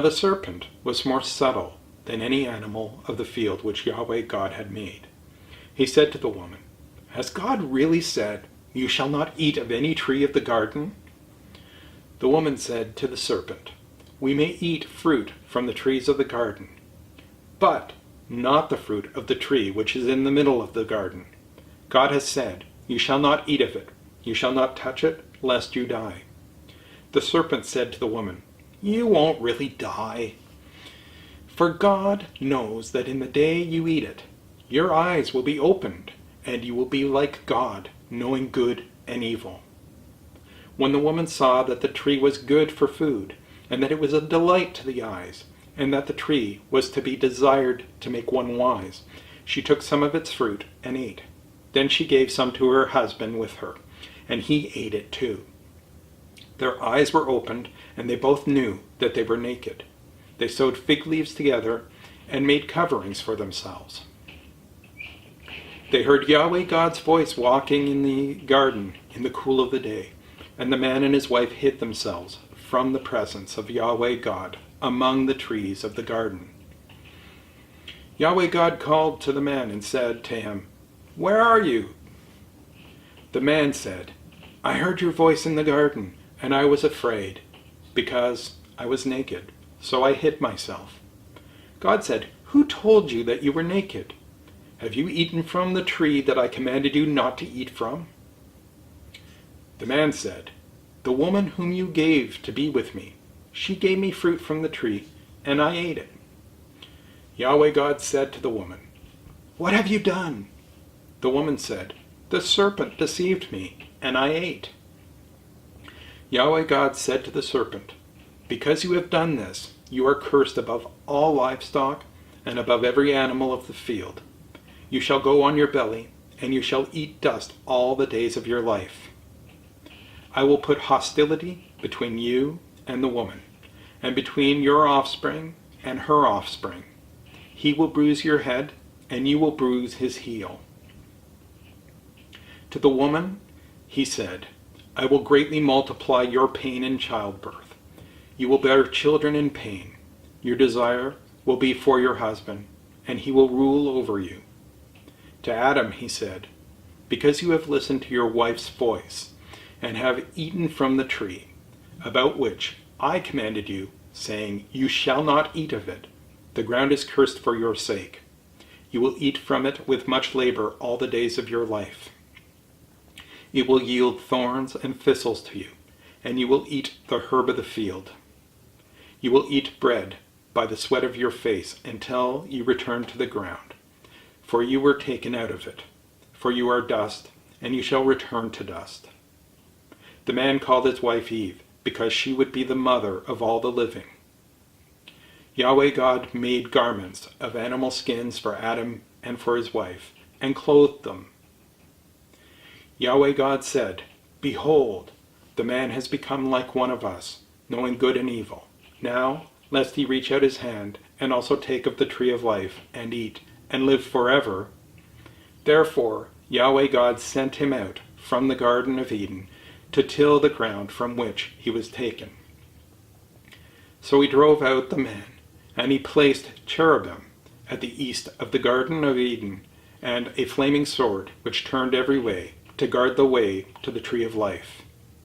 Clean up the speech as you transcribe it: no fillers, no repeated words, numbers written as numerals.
Now the serpent was more subtle than any animal of the field which Yahweh God had made. He said to the woman, "Has God really said, 'You shall not eat of any tree of the garden'?" The woman said to the serpent, "We may eat fruit from the trees of the garden, but not the fruit of the tree which is in the middle of the garden. God has said, 'You shall not eat of it, you shall not touch it, lest you die.'" The serpent said to the woman, "You won't really die. For God knows that in the day you eat it, your eyes will be opened, and you will be like God, knowing good and evil." When the woman saw that the tree was good for food, and that it was a delight to the eyes, and that the tree was to be desired to make one wise, she took some of its fruit and ate. Then she gave some to her husband with her, and he ate it too. Their eyes were opened, and they both knew that they were naked. They sewed fig leaves together and made coverings for themselves. They heard Yahweh God's voice walking in the garden in the cool of the day, and the man and his wife hid themselves from the presence of Yahweh God among the trees of the garden. Yahweh God called to the man and said to him, "Where are you?" The man said, "I heard your voice in the garden, and I was afraid, because I was naked, so I hid myself." God said, "Who told you that you were naked? Have you eaten from the tree that I commanded you not to eat from?" The man said, "The woman whom you gave to be with me, she gave me fruit from the tree, and I ate it." Yahweh God said to the woman, "What have you done?" The woman said, "The serpent deceived me, and I ate." Yahweh God said to the serpent, "Because you have done this, you are cursed above all livestock and above every animal of the field. You shall go on your belly, and you shall eat dust all the days of your life. I will put hostility between you and the woman, and between your offspring and her offspring. He will bruise your head, and you will bruise his heel." To the woman he said, "I will greatly multiply your pain in childbirth. You will bear children in pain. Your desire will be for your husband, and he will rule over you." To Adam he said, "Because you have listened to your wife's voice, and have eaten from the tree, about which I commanded you, saying, 'You shall not eat of it,' the ground is cursed for your sake. You will eat from it with much labor all the days of your life. It will yield thorns and thistles to you, and you will eat the herb of the field. You will eat bread by the sweat of your face until you return to the ground, for you were taken out of it. For you are dust, and you shall return to dust." The man called his wife Eve, because she would be the mother of all the living. Yahweh God made garments of animal skins for Adam and for his wife, and clothed them. Yahweh God said, "Behold, the man has become like one of us, knowing good and evil. Now, lest he reach out his hand, and also take of the tree of life, and eat, and live forever." Therefore Yahweh God sent him out from the Garden of Eden to till the ground from which he was taken. So he drove out the man, and he placed cherubim at the east of the Garden of Eden, and a flaming sword which turned every way, to guard the way to the tree of life.